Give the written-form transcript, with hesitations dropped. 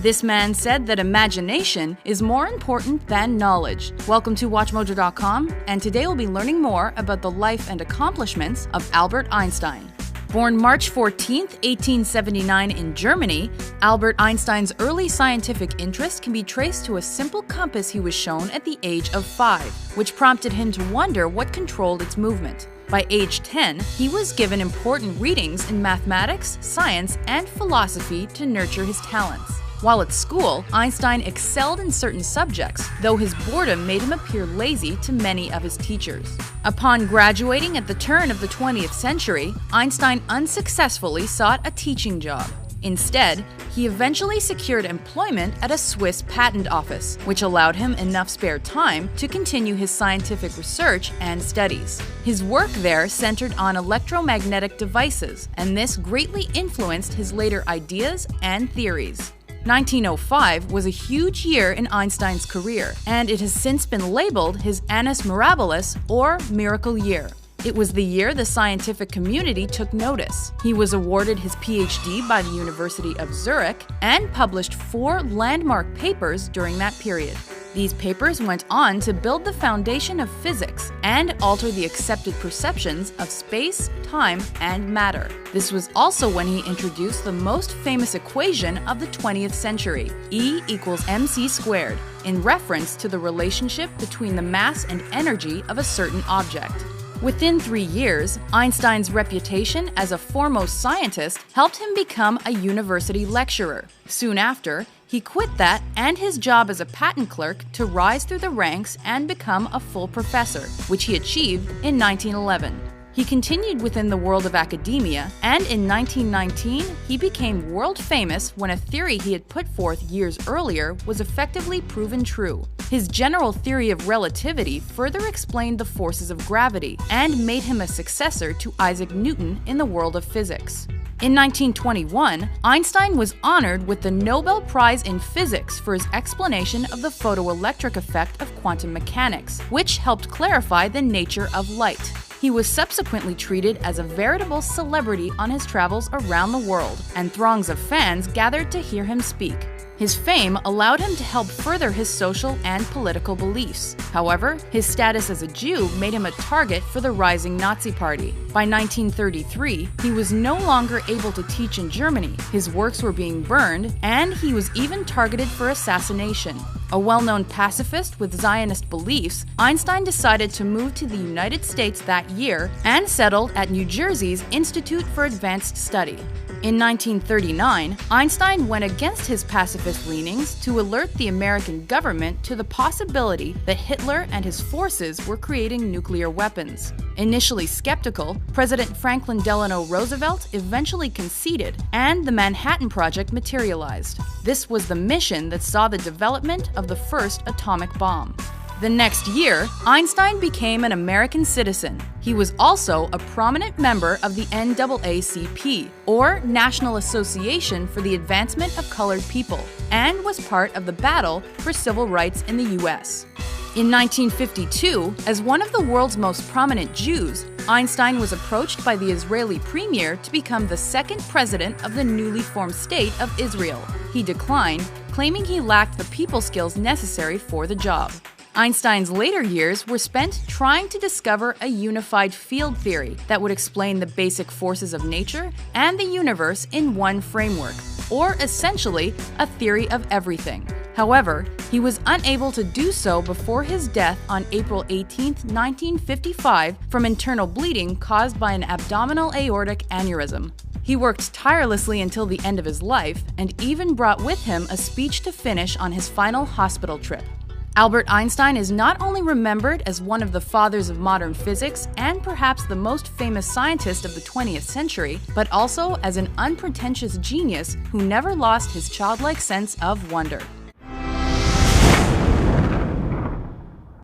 This man said that imagination is more important than knowledge. Welcome to WatchMojo.com, and today we'll be learning more about the life and accomplishments of Albert Einstein. Born March 14, 1879 in Germany, Albert Einstein's early scientific interest can be traced to a simple compass he was shown at the age of 5, which prompted him to wonder what controlled its movement. By age 10, he was given important readings in mathematics, science, and philosophy to nurture his talents. While at school, Einstein excelled in certain subjects, though his boredom made him appear lazy to many of his teachers. Upon graduating at the turn of the 20th century, Einstein unsuccessfully sought a teaching job. Instead, he eventually secured employment at a Swiss patent office, which allowed him enough spare time to continue his scientific research and studies. His work there centered on electromagnetic devices, and this greatly influenced his later ideas and theories. 1905 was a huge year in Einstein's career, and it has since been labeled his Annus Mirabilis, or Miracle Year. It was the year the scientific community took notice. He was awarded his PhD by the University of Zurich and published 4 landmark papers during that period. These papers went on to build the foundation of physics and alter the accepted perceptions of space, time, and matter. This was also when he introduced the most famous equation of the 20th century, E equals mc squared, in reference to the relationship between the mass and energy of a certain object. Within 3 years, Einstein's reputation as a foremost scientist helped him become a university lecturer. Soon after, he quit that and his job as a patent clerk to rise through the ranks and become a full professor, which he achieved in 1911. He continued within the world of academia, and in 1919, he became world famous when a theory he had put forth years earlier was effectively proven true. His general theory of relativity further explained the forces of gravity and made him a successor to Isaac Newton in the world of physics. In 1921, Einstein was honored with the Nobel Prize in Physics for his explanation of the photoelectric effect of quantum mechanics, which helped clarify the nature of light. He was subsequently treated as a veritable celebrity on his travels around the world, and throngs of fans gathered to hear him speak. His fame allowed him to help further his social and political beliefs. However, his status as a Jew made him a target for the rising Nazi Party. By 1933, he was no longer able to teach in Germany, his works were being burned, and he was even targeted for assassination. A well-known pacifist with Zionist beliefs, Einstein decided to move to the United States that year and settled at New Jersey's Institute for Advanced Study. In 1939, Einstein went against his pacifist leanings to alert the American government to the possibility that Hitler and his forces were creating nuclear weapons. Initially skeptical, President Franklin Delano Roosevelt eventually conceded, and the Manhattan Project materialized. This was the mission that saw the development of the first atomic bomb. The next year, Einstein became an American citizen. He was also a prominent member of the NAACP, or National Association for the Advancement of Colored People, and was part of the battle for civil rights in the U.S. In 1952, as one of the world's most prominent Jews, Einstein was approached by the Israeli premier to become the second president of the newly formed state of Israel. He declined, claiming he lacked the people skills necessary for the job. Einstein's later years were spent trying to discover a unified field theory that would explain the basic forces of nature and the universe in one framework, or essentially a theory of everything. However, he was unable to do so before his death on April 18, 1955, from internal bleeding caused by an abdominal aortic aneurysm. He worked tirelessly until the end of his life and even brought with him a speech to finish on his final hospital trip. Albert Einstein is not only remembered as one of the fathers of modern physics and perhaps the most famous scientist of the 20th century, but also as an unpretentious genius who never lost his childlike sense of wonder.